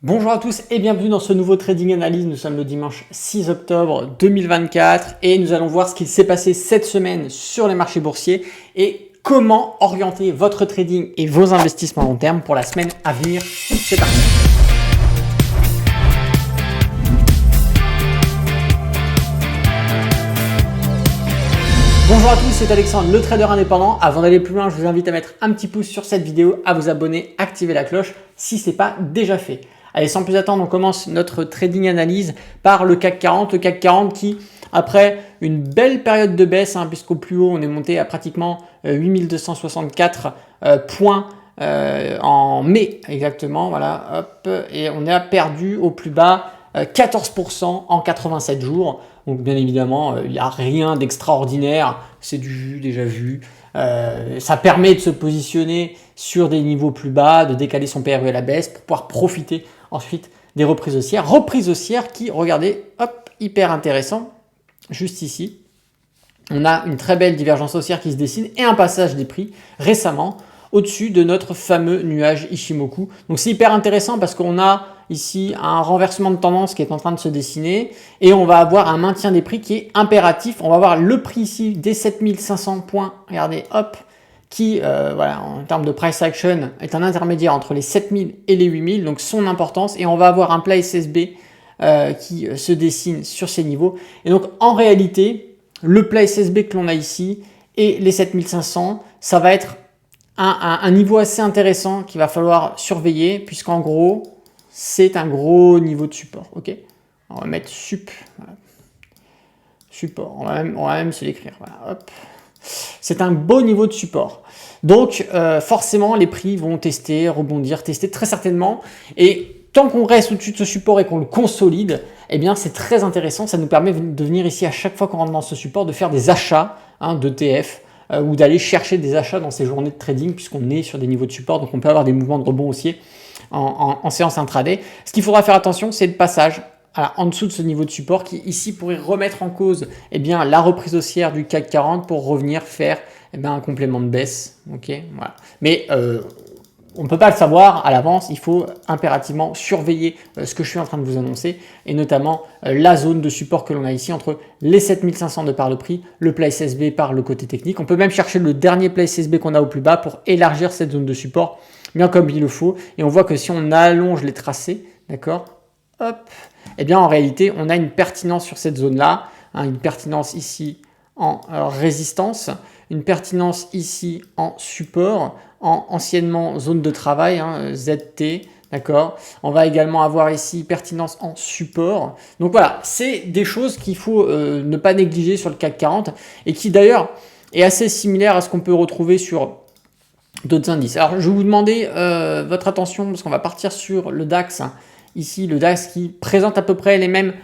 Bonjour à tous et bienvenue dans ce nouveau Trading Analyse. Nous sommes le dimanche 6 octobre 2024 et nous allons voir ce qu'il s'est passé cette semaine sur les marchés boursiers et comment orienter votre trading et vos investissements à long terme pour la semaine à venir. C'est parti. Bonjour à tous, c'est Alexandre, le trader indépendant. Avant d'aller plus loin, je vous invite à mettre un petit pouce sur cette vidéo, à vous abonner, activer la cloche si ce n'est pas déjà fait. Allez, sans plus attendre, on commence notre trading analyse par le CAC 40. Le CAC 40 qui, après une belle période de baisse, puisqu'au plus haut, on est monté à pratiquement 8264 points en mai exactement. Voilà, hop, et on a perdu au plus bas 14% en 87 jours. Donc bien évidemment, il n'y a rien d'extraordinaire, c'est du vu, déjà vu. Ça permet de se positionner sur des niveaux plus bas, de décaler son PRU à la baisse pour pouvoir profiter ensuite des reprises haussières. Reprises haussières qui, regardez, hop, hyper intéressant, juste ici. On a une très belle divergence haussière qui se dessine et un passage des prix récemment au-dessus de notre fameux nuage Ichimoku. Donc c'est hyper intéressant parce qu'on a ici un renversement de tendance qui est en train de se dessiner et on va avoir un maintien des prix qui est impératif. On va avoir le prix ici des 7500 points, regardez, hop, qui, voilà, en termes de price action, est un intermédiaire entre les 7000 et les 8000, donc son importance, et on va avoir un plat SSB qui se dessine sur ces niveaux. Et donc en réalité, le plat SSB que l'on a ici et les 7500, ça va être un niveau assez intéressant qu'il va falloir surveiller, puisqu'en gros, c'est un gros niveau de support. Ok, on va mettre sup, voilà. Support, on va même se l'écrire. Voilà, hop. C'est un beau niveau de support. Donc, forcément, les prix vont tester, rebondir, tester très certainement. Et tant qu'on reste au-dessus de ce support et qu'on le consolide, eh bien, c'est très intéressant. Ça nous permet de venir ici à chaque fois qu'on rentre dans ce support, de faire des achats d'ETF ou d'aller chercher des achats dans ces journées de trading puisqu'on est sur des niveaux de support. Donc, on peut avoir des mouvements de rebond haussier en séance intraday. Ce qu'il faudra faire attention, c'est le passage en dessous de ce niveau de support qui ici pourrait remettre en cause la reprise haussière du CAC 40 pour revenir faire un complément de baisse. Okay, voilà. Mais on ne peut pas le savoir à l'avance, il faut impérativement surveiller ce que je suis en train de vous annoncer et notamment la zone de support que l'on a ici entre les 7500 de par le prix, le plat SSB par le côté technique. On peut même chercher le dernier plat SSB qu'on a au plus bas pour élargir cette zone de support bien comme il le faut. Et on voit que si on allonge les tracés, d'accord, hop, eh bien en réalité, on a une pertinence sur cette zone-là, une pertinence ici en résistance, une pertinence ici en support, en anciennement zone de travail, ZT, d'accord. On va également avoir ici pertinence en support. Donc voilà, c'est des choses qu'il faut ne pas négliger sur le CAC 40 et qui d'ailleurs est assez similaire à ce qu'on peut retrouver sur d'autres indices. Alors je vais vous demander votre attention parce qu'on va partir sur le DAX. Ici, le DAX qui présente à peu près les mêmes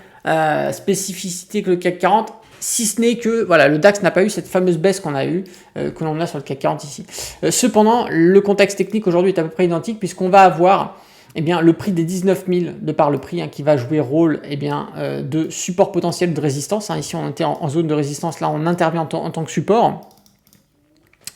spécificités que le CAC 40, si ce n'est que voilà, le DAX n'a pas eu cette fameuse baisse qu'on a eu, que l'on a sur le CAC 40 ici. Cependant, le contexte technique aujourd'hui est à peu près identique puisqu'on va avoir le prix des 19 000 de par le prix qui va jouer rôle de support potentiel de résistance. Ici, on était en zone de résistance, là on intervient en tant que support.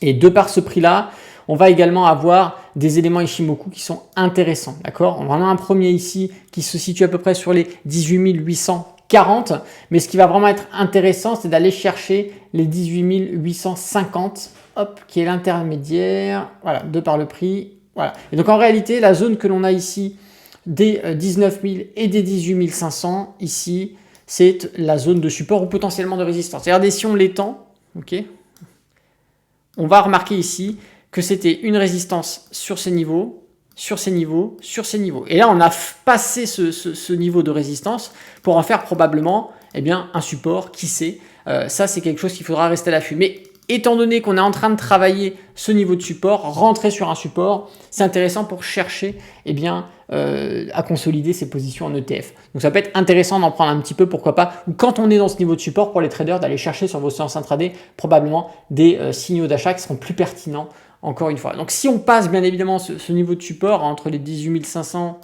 Et de par ce prix-là, on va également avoir des éléments Ichimoku qui sont intéressants, d'accord. On en a un premier ici qui se situe à peu près sur les 18 840, mais ce qui va vraiment être intéressant, c'est d'aller chercher les 18 850, hop, qui est l'intermédiaire, voilà, de par le prix, voilà. Et donc en réalité, la zone que l'on a ici des 19 000 et des 18 500, ici, c'est la zone de support ou potentiellement de résistance. Regardez, si on l'étend, ok, on va remarquer ici que c'était une résistance sur ces niveaux, sur ces niveaux, sur ces niveaux. Et là, on a passé ce niveau de résistance pour en faire probablement un support, qui sait. Ça, c'est quelque chose qu'il faudra rester à l'affût. Mais étant donné qu'on est en train de travailler ce niveau de support, rentrer sur un support, c'est intéressant pour chercher à consolider ses positions en ETF. Donc ça peut être intéressant d'en prendre un petit peu, pourquoi pas, ou quand on est dans ce niveau de support pour les traders, d'aller chercher sur vos séances intraday probablement des signaux d'achat qui seront plus pertinents encore une fois. Donc si on passe bien évidemment ce niveau de support entre les 18 500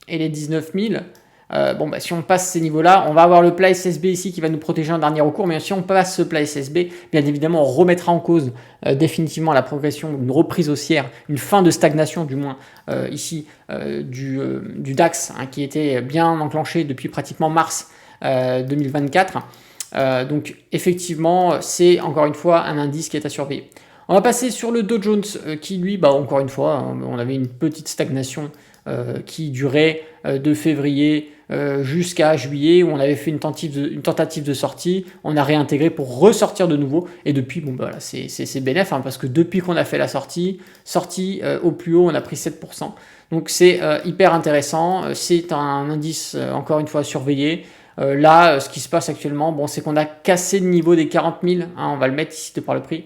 et les 19 000, bon, bah, si on passe ces niveaux-là, on va avoir le plat SSB ici qui va nous protéger en dernier recours, mais si on passe ce plat SSB, bien évidemment, on remettra en cause définitivement la progression, une reprise haussière, une fin de stagnation du moins ici du DAX, hein, qui était bien enclenché depuis pratiquement mars 2024. Donc effectivement, c'est encore une fois un indice qui est à surveiller. On va passer sur le Dow Jones qui lui, bah, encore une fois, on avait une petite stagnation qui durait de février jusqu'à juillet où on avait fait une tentative de sortie, on a réintégré pour ressortir de nouveau et depuis, bon bah, voilà, c'est bénéf hein, parce que depuis qu'on a fait la sortie au plus haut, on a pris 7%. Donc c'est hyper intéressant, c'est un indice encore une fois à surveiller. Là, ce qui se passe actuellement, bon, c'est qu'on a cassé le niveau des 40 000, hein, on va le mettre ici de par le prix.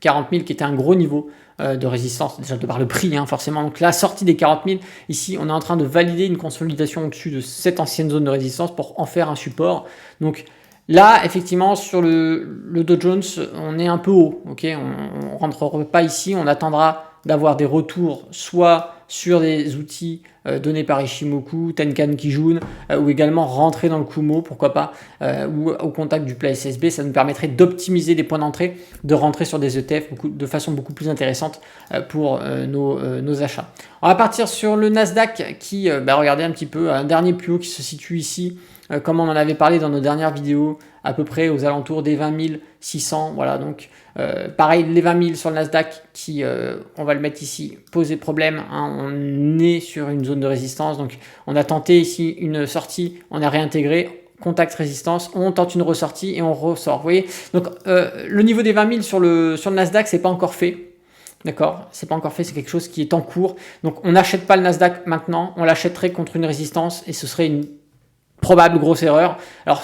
40 000 qui était un gros niveau de résistance, déjà de par le prix hein, forcément. Donc la sortie des 40 000, ici on est en train de valider une consolidation au-dessus de cette ancienne zone de résistance pour en faire un support. Donc là, effectivement, sur le Dow Jones, on est un peu haut. Okay, on ne rentrera pas ici, on attendra d'avoir des retours soit sur des outils donnés par Ishimoku, Tenkan Kijun, ou également rentrer dans le Kumo, pourquoi pas, ou au contact du plat SSB, ça nous permettrait d'optimiser les points d'entrée, de rentrer sur des ETF de façon beaucoup plus intéressante pour nos achats. On va partir sur le Nasdaq qui, regardez un petit peu, un dernier plus haut qui se situe ici, comme on en avait parlé dans nos dernières vidéos, à peu près aux alentours des 20 600. Voilà, donc pareil, les 20 000 sur le Nasdaq qui, on va le mettre ici, posait problème. Hein, on est sur une zone de résistance, donc on a tenté ici une sortie, on a réintégré, contact résistance, on tente une ressortie et on ressort. Vous voyez, donc le niveau des 20 000 sur le Nasdaq, c'est pas encore fait. D'accord, c'est pas encore fait, c'est quelque chose qui est en cours. Donc on n'achète pas le Nasdaq maintenant, on l'achèterait contre une résistance et ce serait une probable grosse erreur. Alors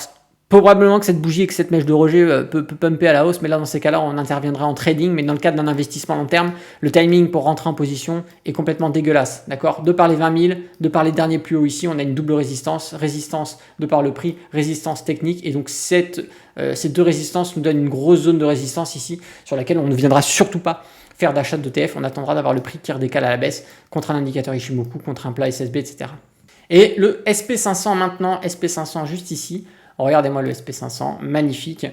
probablement que cette bougie et que cette mèche de rejet peut pumper à la hausse, mais là dans ces cas-là on interviendra en trading, mais dans le cadre d'un investissement long terme, le timing pour rentrer en position est complètement dégueulasse, d'accord. De par les 20 000, de par les derniers plus hauts ici, on a une double résistance de par le prix, résistance technique, et donc ces deux résistances nous donnent une grosse zone de résistance ici, sur laquelle on ne viendra surtout pas faire d'achat d'ETF, on attendra d'avoir le prix qui redécale à la baisse contre un indicateur Ishimoku, contre un plat SSB, etc. Et le SP500 maintenant, SP500 juste ici. Regardez-moi le SP500, magnifique.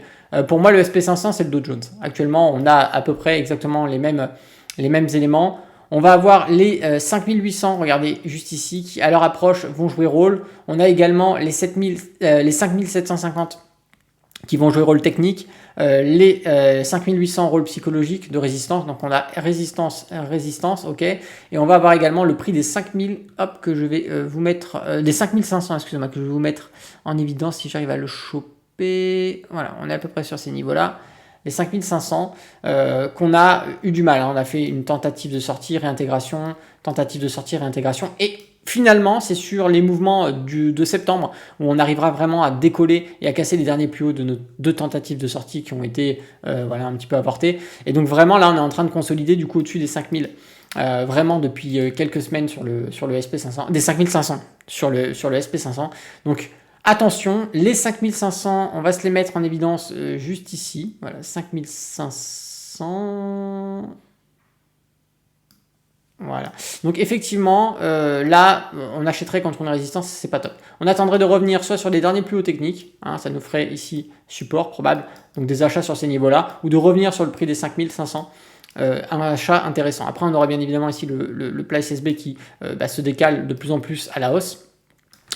Pour moi, le SP500, c'est le Dow Jones. Actuellement, on a à peu près exactement les mêmes éléments. On va avoir les 5800, regardez juste ici, qui à leur approche vont jouer rôle. On a également les 5750 qui vont jouer rôle technique, les 5800 rôle psychologique de résistance, donc on a résistance, ok, et on va avoir également le prix des 5000, hop, que je vais vous mettre, des 5500, excusez-moi, que je vais vous mettre en évidence si j'arrive à le choper, voilà, on est à peu près sur ces niveaux-là, les 5500 qu'on a eu du mal, hein. On a fait une tentative de sortie, réintégration, et finalement, c'est sur les mouvements de septembre où on arrivera vraiment à décoller et à casser les derniers plus hauts de nos deux tentatives de sortie qui ont été voilà, un petit peu avortées. Et donc vraiment, là, on est en train de consolider du coup au-dessus des 5000, vraiment depuis quelques semaines sur le SP500, des 5500 sur le SP500. Donc attention, les 5500, on va se les mettre en évidence juste ici. Voilà, 5500... Voilà. Donc effectivement, là, on achèterait contre une résistance, c'est pas top. On attendrait de revenir soit sur les derniers plus hauts techniques, hein, ça nous ferait ici support probable, donc des achats sur ces niveaux-là, ou de revenir sur le prix des 5500, un achat intéressant. Après, on aura bien évidemment ici le plat SSB qui se décale de plus en plus à la hausse.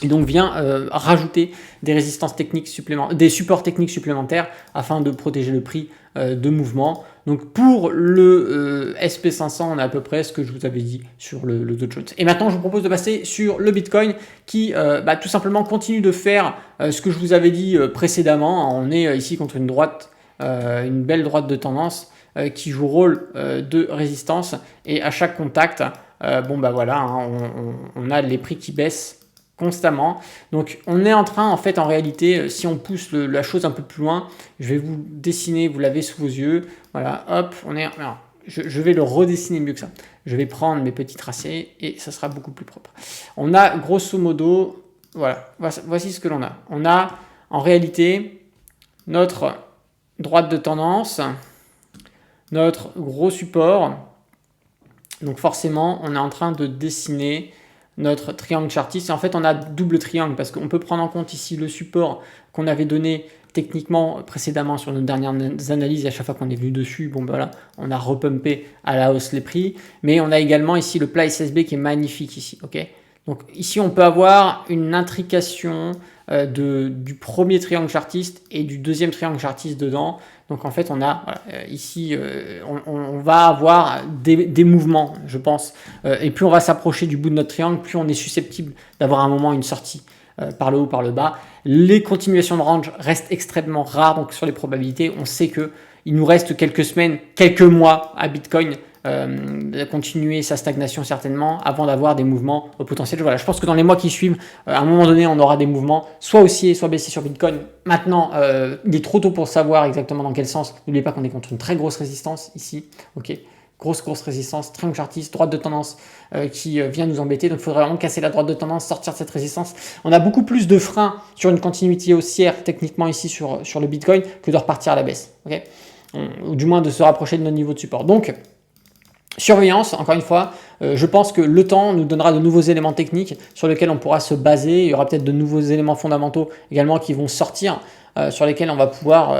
Et donc vient rajouter des résistances techniques supplémentaires, des supports techniques supplémentaires afin de protéger le prix de mouvement. Donc pour le SP500, on a à peu près ce que je vous avais dit sur le Dow Jones. Et maintenant, je vous propose de passer sur le Bitcoin qui tout simplement continue de faire ce que je vous avais dit précédemment. On est ici contre une droite, une belle droite de tendance qui joue rôle de résistance. Et à chaque contact, voilà, hein, on a les prix qui baissent constamment. Donc on est en train, en fait, en réalité, si on pousse la chose un peu plus loin, je vais vous dessiner, vous l'avez sous vos yeux, voilà, hop, alors, je vais le redessiner mieux que ça. Je vais prendre mes petits tracés et ça sera beaucoup plus propre. On a grosso modo, voilà, voici ce que l'on a. On a en réalité notre droite de tendance, notre gros support. Donc forcément, on est en train de dessiner notre triangle chartiste. Et en fait, on a double triangle parce qu'on peut prendre en compte ici le support qu'on avait donné techniquement précédemment sur nos dernières analyses. Et à chaque fois qu'on est venu dessus, bon ben voilà, on a repumpé à la hausse les prix. Mais on a également ici le plat SSB qui est magnifique ici. Ok. Donc ici, on peut avoir une intrication du premier triangle chartiste et du deuxième triangle chartiste dedans. Donc en fait, on a ici, on va avoir des mouvements, je pense. Et plus on va s'approcher du bout de notre triangle, plus on est susceptible d'avoir un moment une sortie par le haut, par le bas. Les continuations de range restent extrêmement rares. Donc sur les probabilités, on sait que il nous reste quelques semaines, quelques mois à Bitcoin de continuer sa stagnation certainement avant d'avoir des mouvements potentiels. Voilà, je pense que dans les mois qui suivent, à un moment donné, on aura des mouvements soit haussiers, soit baissiers sur Bitcoin. Maintenant, il est trop tôt pour savoir exactement dans quel sens. N'oubliez pas qu'on est contre une très grosse résistance ici. Ok, grosse résistance, triangle chartiste, droite de tendance qui vient nous embêter. Donc il faudrait vraiment casser la droite de tendance, sortir de cette résistance. On a beaucoup plus de freins sur une continuité haussière techniquement ici sur le Bitcoin que de repartir à la baisse. Okay, ou du moins de se rapprocher de notre niveau de support. Donc surveillance, encore une fois, je pense que le temps nous donnera de nouveaux éléments techniques sur lesquels on pourra se baser. Il y aura peut-être de nouveaux éléments fondamentaux également qui vont sortir, sur lesquels on va pouvoir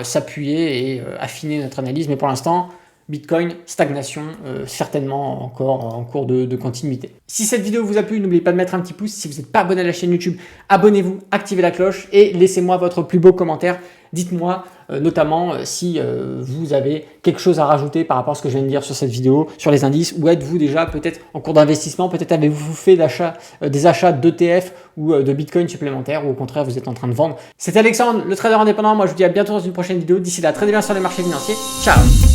s'appuyer et affiner notre analyse. Mais pour l'instant, Bitcoin, stagnation, certainement encore en cours de continuité. Si cette vidéo vous a plu, n'oubliez pas de mettre un petit pouce. Si vous n'êtes pas abonné à la chaîne YouTube, abonnez-vous, activez la cloche et laissez-moi votre plus beau commentaire. Dites-moi notamment si vous avez quelque chose à rajouter par rapport à ce que je viens de dire sur cette vidéo, sur les indices, ou êtes-vous déjà peut-être en cours d'investissement, peut-être avez-vous fait des achats d'ETF ou de Bitcoin supplémentaires, ou au contraire vous êtes en train de vendre. C'était Alexandre, le trader indépendant. Moi je vous dis à bientôt dans une prochaine vidéo. D'ici là, tradez bien sur les marchés financiers. Ciao!